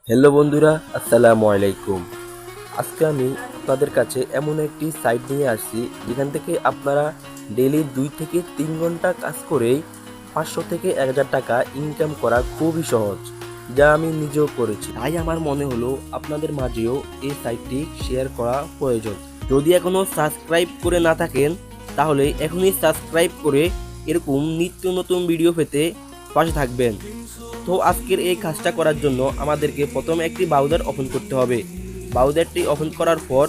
Hello বন্ধুরা, আসসালামু আলাইকুম। আজকে আমি আপনাদের কাছে এমন একটি সাইট নিয়ে আসছি যেখান থেকে আপনারা ডেইলি 2 থেকে 3 ঘন্টা কাজ করেই 500 থেকে 1000 টাকা ইনকাম করা খুবই সহজ, যা আমি নিজেও করেছি। তাই আমার মনে হলো আপনাদের মাঝেও এই সাইটটি শেয়ার করা প্রয়োজন। যদি এখনও সাবস্ক্রাইব করে না থাকেন তাহলে এখনই সাবস্ক্রাইব করে এরকম নিত্য নতুন ভিডিও পেতে পাশে থাকবেন। তো আজকের এই কাজটা করার জন্য আমাদেরকে প্রথমে একটি ব্রাউজার ওপেন করতে হবে। ব্রাউজারটি ওপেন করার পর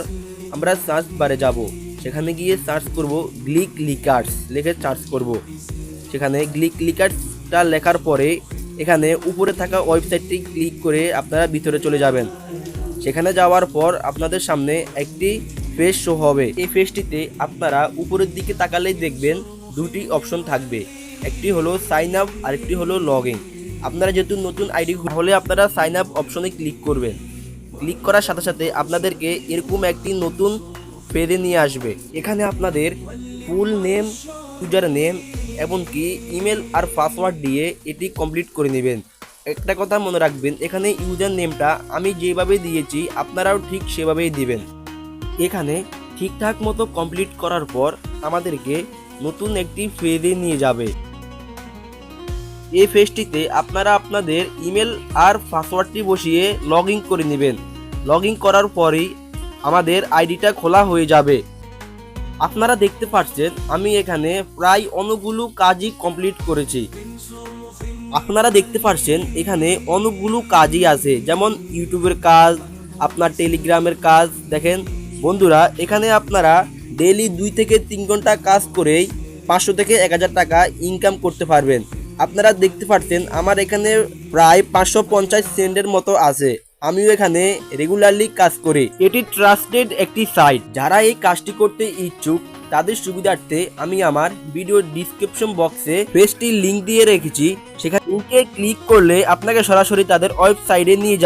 আমরা সার্চ বারে যাব, সেখানে গিয়ে সার্চ করব গ্লিক লিকার্স লিখে সার্চ করব। সেখানে গ্লিক লিকার্সটা লেখার পরে এখানে উপরে থাকা ওয়েবসাইটটি ক্লিক করে আপনারা ভিতরে চলে যাবেন। সেখানে যাওয়ার পর আপনাদের সামনে একটি পেজ শো হবে। এই পেজটিতে আপনারা উপরের দিকে তাকালেই দেখবেন দুটি অপশন থাকবে, একটি হলো সাইন আপ আর একটি হলো লগ ইন। আপনারা যেহেতু নতুন আইডি হলে আপনারা সাইন আপ অপশনে ক্লিক করবেন। ক্লিক করার সাথে সাথে আপনাদেরকে এরকম একটি নতুন পেজে নিয়ে আসবে। এখানে আপনাদের ফুল নেম, ইউজার নেম এমনকি ইমেল আর পাসওয়ার্ড দিয়ে এটি কমপ্লিট করে নেবেন। একটা কথা মনে রাখবেন, এখানে ইউজার নেমটা আমি যেভাবে দিয়েছি আপনারাও ঠিক সেভাবেই দিবেন। এখানে ঠিকঠাক মতো কমপ্লিট করার পর আমাদেরকে নতুন একটি পেজে নিয়ে যাবে। এই পেজটিতে আপনারা আপনাদের ইমেল আর পাসওয়ার্ডটি বসিয়ে লগ ইন করে নেবেন। লগ ইন করার পরেই আমাদের আইডিটা খোলা হয়ে যাবে। আপনারা দেখতে পাচ্ছেন আমি এখানে প্রায় অনেকগুলো কাজই কমপ্লিট করেছি। আপনারা দেখতে পাচ্ছেন এখানে অনেকগুলো কাজই আছে, যেমন ইউটিউবের কাজ, আপনার টেলিগ্রামের কাজ। দেখেন বন্ধুরা, এখানে আপনারা ডেইলি 2 থেকে 3 ঘন্টা কাজ করেই 500 থেকে 1000 টাকা ইনকাম করতে পারবেন। আপনারা দেখতে পাচ্ছেন আমার এখানে প্রায় 550 সেন্টের মতো আছে। আমিও এখানে রেগুলারলি কাজ করি। এটি ট্রাস্টেড একটি সাইট। যারা এই কাজটি করতে ইচ্ছুক তাদের সুবিধার্থে আমি আমার ভিডিও ডিসক্রিপশন বক্সে পেজটির লিংক দিয়ে রেখেছি। সেখানে লিংকে ক্লিক করলে আপনাকে সরাসরি তাদের ওয়েবসাইটে নিয়ে